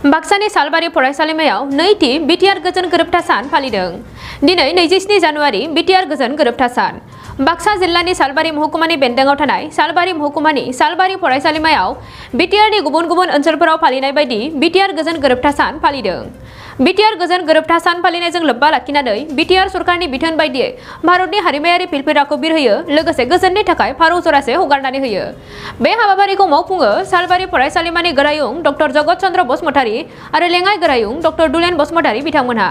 बाक्सानि सालबारि फरायसालिमायाव नैथि बिटिआर गोजोन गोरोबथा सान फालिदों। दिनै 27 जानुवारि बिटिआर गोजोन गोरोबथा सान। बाक्सा जिल्लानि सालबारि महकुमानि बेन्दोंआव थानाय सालबारि महकुमानि सालबारि फरायसालिमायाव बिटिआरनि गुबुन गुबुन ओनसोलफोराव फालिनाय बायदि बिटिआर गोजोन गोरोबथा सान फालिदों। बिटिआर गोजोन गोरोबथा सान फालिनायजों लोब्बा लाखिनानै बिटिआर सरकारनि बिथोन बायदियै भारतनि हारिमायारि फिल्फेराखौ बिरहोयो, लोगोसे गोजोननि थाखाय फारौ जरासे हगारनानै होयो। बे हाबाफारिखौ मावफुङो सालबारि फरायसालिमानि गोरायुं डक्टर जगत चन्द्र बसुमतारी आरो लेङाइ गोरायुं डक्टर दुलेन बसुमतारी बिथांमोनहा।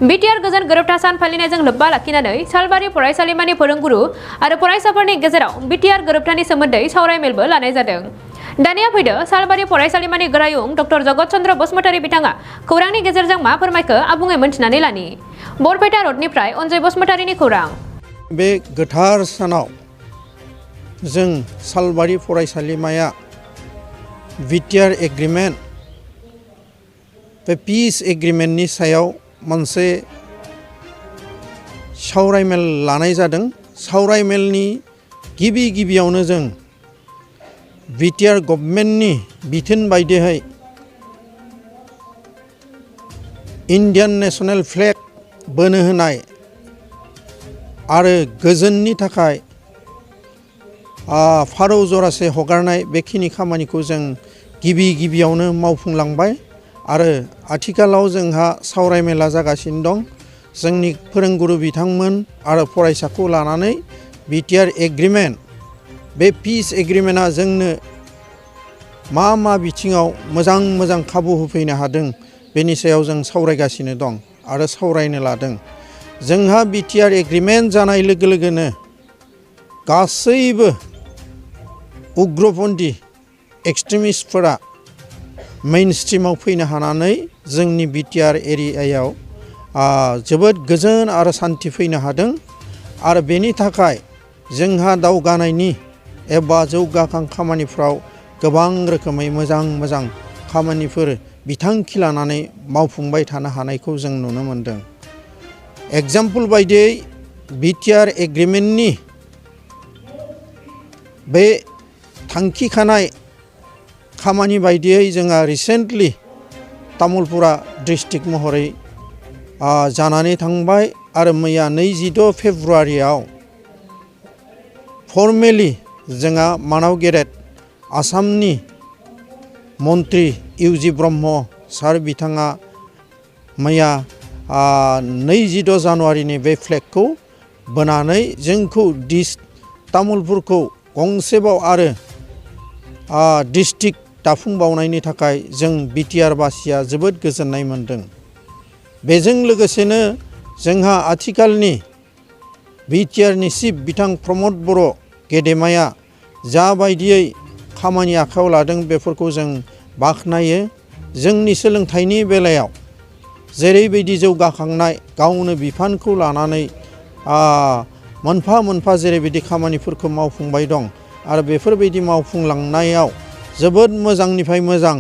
बिटिआर गोजोन गोरोबथा सान फालिनायजों लोब्बा लाखिनानै सालबारि फरायसालिमानि फोरोंगुरु आरो फरायसाफोरनि गेजेराव बिटिआर गोरोबथानि सोमोन्दै सावरायमेलबो लानाय जादों। दानिया फैदो सालबारि फरायसालिमानि गोरायुं डक्टर जगत चन्द्र बसुमतारी बिथाङा खौरांनि गेजेरजों मा फोरमायखो आबुङै मोनथिनानै लानि। बरपेटा रडनिफ्राय अनजय बसुमतारीनि खौरां। बे गोथार सानाव जों सालबारि फरायसालिमाया बिटिआर एग्रिमेन्ट बे पिस एग्रिमेन्टनि सायाव मोनसे सावरायमेल लानाय जादों। सावरायमेलनि गिबियावनो जों बिटिआर गभर्नमेन्टनि बिथोन बायदियै इन्डियान नेशनेल फ्लेग बोनो होनाय आरो गोजोननि थाखाय फारौ जरासे हगारनाय बेखिनि खामानिखौ जों गिबियावनो मावफुंलांबाय आरो आथिखालाव जोंहा सावरायमेला जागासिनो दं। जोंनि फोरोंगुरु बिथांमोन आरो फरायसाखौ लानानै बिटिआर एग्रिमेन्ट बे पिस एग्रिमेन्टआ जोंनो मा बिथिङाव मोजां खाबु होफैनो हादों बेनि सायाव जों सावरायगासिनो दं आरो सावरायनो लादों। जोंहा बिटिआर एग्रिमेन्ट जानाय लोगो लोगोनो गासैबो उग्रपन्थी एक्सट्रिमिस्टफोरा मेइन स्ट्रिमाव फैनो हानानै जोंनि बिटिआर एरियायाव जोबोद गोजोन आरो सान्थि फैनो हादों आरो बेनि थाखाय जोंहा दावगानायनि एबा जौगाखां खामानिफ्राव गोबां रोखोमै मोजां खामानिफोर बिथांखि लानानै मावफुंबाय थानो हानायखौ जों नुनो मोनदों। एग्जाम्पल बायदियै बिटिआर एग्रिमेन्टनि बे थांखिखानाय खामानि बायदियै जोंहा रिसेन्टलि तामुलपुरा डिस्ट्रिक्ट महरै जानानै थांबाय आरो मैया 26 फेब्रुवारियाव फर्मेलि जोंहा मानाव गेदेर आसामनि मन्त्रि इउजि ब्रह्म सार बिथाङा मैया 26 जानुवारिनि बे फ्लेगखौ बोनानै जोंखौ तामुलपुरखौ गंसेबाव आरो डिस्ट्रिक्ट दाफुंबावनायनि थाखाय जों बिटिआर बासिया जोबोद गोजोननाय मोनदों। बेजों लोगोसेनो जोंहा आथिखालनि बिटिआरनि चिफ बिथां प्रमद बर' गेदेमाया जाबायदियै खामानि आखायाव लादों बेफोरखौ जों बाख्नायो। जोंनि सोलोंथाइनि बेलायाव जेरैबायदि जौगाखांनाय गावनो बिफानखौ लानानै मोनफा जेरैबायदि खामानिफोरखौ मावफुंबाय दं आरो बेफोरबायदि मावफुंलांनायाव जोबोद मोजांनिफ्राय मोजां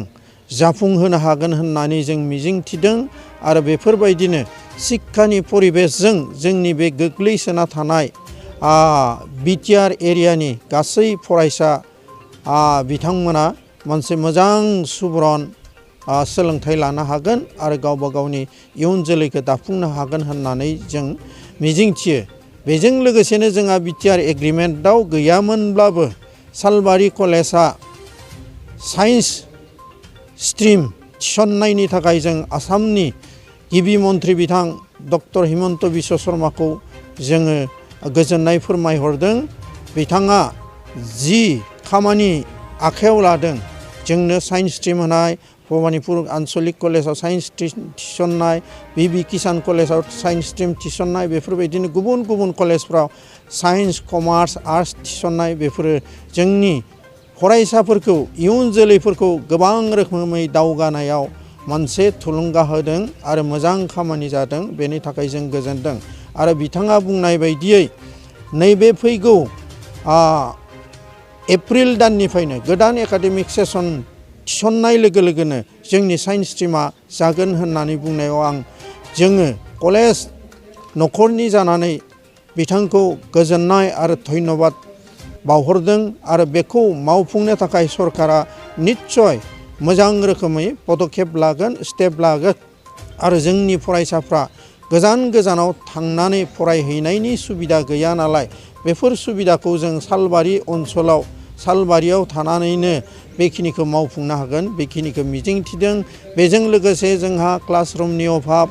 जाफुंहोनो हागोन होननानै जों मिजिंथिदों आरो बेफोरबायदिनो शिक्षानि परिबेसजों जोंनि बे गोग्लैसोना थानाय बिटिआर एरियानि गासै फरायसा बिथांमोना मोनसे मोजां सुबुरन सोलोंथाइ लानो हागोन आरो गावबा गावनि इयुन जोलैखौ दाफुंनो हागोन होननानै जों मिजिंथियो। बेजों लोगोसेनो जोंहा बिटिआर एग्रिमेन्टआव गैयामोनब्लाबो सालबारि कलेजआ साइन्स स्ट्रिम थिसननायनि थाखाय जों आसामनि गिबि मन्त्रि बिथां डक्टर हिमन्त बिश्व शर्माखौ जोङो गोजोननाय फोरमायहरदों। बिथाङा जि खामानि आखायाव लादों जोंनो साइन्स स्ट्रिम होनाय, भबानिपुर आन्चलिक कलेजाव साइन्स थिसननाय, बिबि किसान कलेजाव साइन्स स्ट्रिम थिसननाय, बेफोरबायदिनो गुबुन कलेजफ्राव साइन्स कमार्स आर्ट्स थिसननाय बेफोरो जोंनि फरायसाफोरखौ इयुन जोलैफोरखौ गोबां रोखोमै दावगानायाव मोनसे थुलुंगा होदों आरो मोजां खामानि जादों। बेनि थाखाय जों गोजोनदों आरो बिथाङा बुंनाय बायदियै नैबे फैगौ एप्रिल दाननिफ्रायनो गोदान एकाडेमिक सेसन थिसननाय लोगो लोगोनो जोंनि साइन्स स्ट्रिमा जागोन होननानै बुंनायाव जोङो कलेज न'खरनि जानानै बिथांखौ गोजोननाय आरो धन्यबाद बावहरदों आरो बेखौ मावफुंनो थाखाय सरकारा निस्सय मोजां रोखोमै पदक्षेप लागोन स्टेप लागोन आरो जोंनि फरायसाफ्रा गोजान गोजानाव थांनानै फरायहैनायनि सुबिदा गैया नालाय बेफोर सुबिदाखौ जों सालबारि ओनसोलाव सालबारियाव थानानैनो बेखिनिखौ मावफुंनो हागोन बेखिनिखौ मिजिंथिदों। बेजों लोगोसे जोंहा क्लासरुमनि अभाब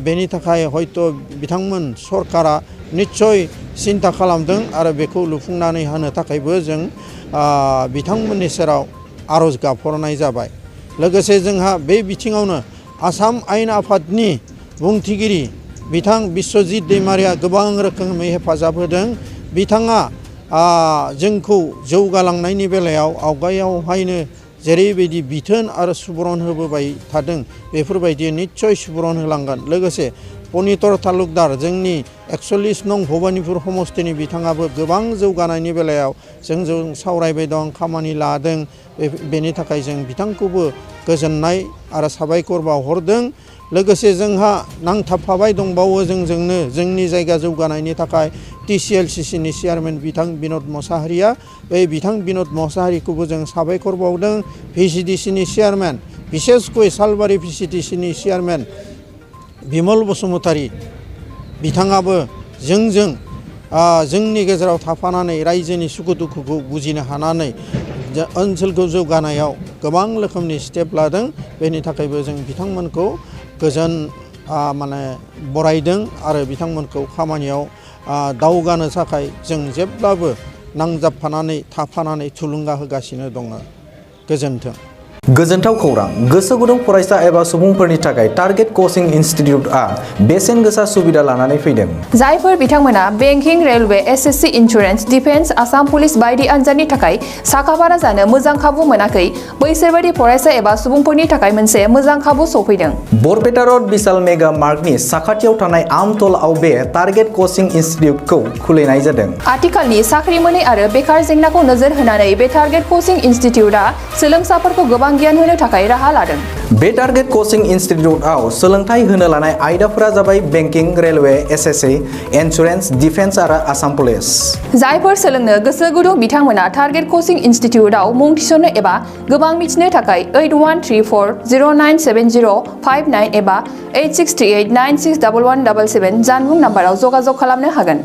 बेनि थाखाय हयथ' बिथांमोन सरकारा निस्सय सिन्था खालामदों आरो बेखौ लुफुंनानै होनो थाखायबो जों बिथांमोननि सेराव आर'ज गाबहरनाय जाबाय। लोगोसे जोंहा बे बिथिङावनो आसाम आयेन आफादनि बुंथिगिरि बिथां बिस्वजित दैमारिया गोबां रोखोमै हेफाजाब होदों। बिथाङा जोंखौ जौगालांनायनि बेलायाव आवगायावहायनो जेरैबायदि बिथोन आरो सुबुरुन होबोबाय थादों बेफोरबायदि निस्सय सुबुरुन होलांगोन। लोगोसे पनितर तालुकदार जोंनि 41 नं भबानिपुर समस्तिनि बिथाङाबो गोबां जौगानायनि बेलायाव जोंजों सावरायबाय दं खामानि लादों। बेनि थाखाय जों बिथांखौबो गोजोननाय आरो साबायखर बावहरदों। लोगोसे जोंहा नांथाबफाबाय दंबावो जोंजोंनो जोंनि जायगा जौगानायनि थाखाय TCLCCनि चेयारमेन बिथां बिन'द मसाहारिया बे बिथां बिन'द मसाहारिखौबो जों साबायखर बावदों। VCDCनि चेयारमेन बिसेसकय सालबारि VCDCनि चेयारमेन बिमल बसुमतारी बिथाङाबो जोंजों जोंनि गेजेराव थाफानानै रायजोनि सुखु दुखुखौ बुजिनो हानानै ओनसोलखौ जौगानायाव गोबां रोखोमनि स्टेप लादों। बेनि थाखायबो जों बिथांमोनखौ गोजोन बरायदों आरो बिथांमोनखौ खामानियाव दावगानो थाखाय जों जेब्लाबो नांजाबफानानै थाफानानै थुलुंगा होगासिनो दङ। गोजोन्थों। गोजोनथाव खौरां गोसो गुदुं फरायसा एबा सुबुंफोरनि थाखाय टारगेट कचिं इनस्टिट्यूटआ बेसेन गोसा सुबिदा लानानै फैदों। जायफोर बिथांमोना banking railway SSC insurance defence Assam police बायदि आनजादनि थाखाय साखाफारा जानो मोजां खाबु मोनाखै बैसोर बायदि फरायसा एबा सुबुंफोरनि थाखाय मोनसे मोजां खाबु सफैदों। बरपेटा रोड विशाल मेगा मार्टनि साखाथियाव थानाय आमतलाव बे टारगेट कचिं इनस्टिट्यूटखौ खुलिनाय जादों। आथिखालनि साख्रि मोनै आरो बेकार जेंनाखौ नोजोर होनानै बे टारगेट कचिं इनस्टिट्यूटआ सोलोंसाफोरखौ गोबां गियान होनो थाखाय राहा लादों। बे टारगेट कचिं इनस्टिट्यूटआव सोलोंथाइ होनो लानाय आयदाफोरा जाबाय banking railway SSC insurance defence आरो आसाम पुलिस। जायफोर सोलोंनो गोसो गुदुं बिथांमोना टारगेट कचिं इनस्टिट्यूटआव मुं थिसननो एबा गोबां मिथिनो थाखाय 8134097059 एबा 8638961177 जानबुं नाम्बाराव जगाजग खालामनो हागोन।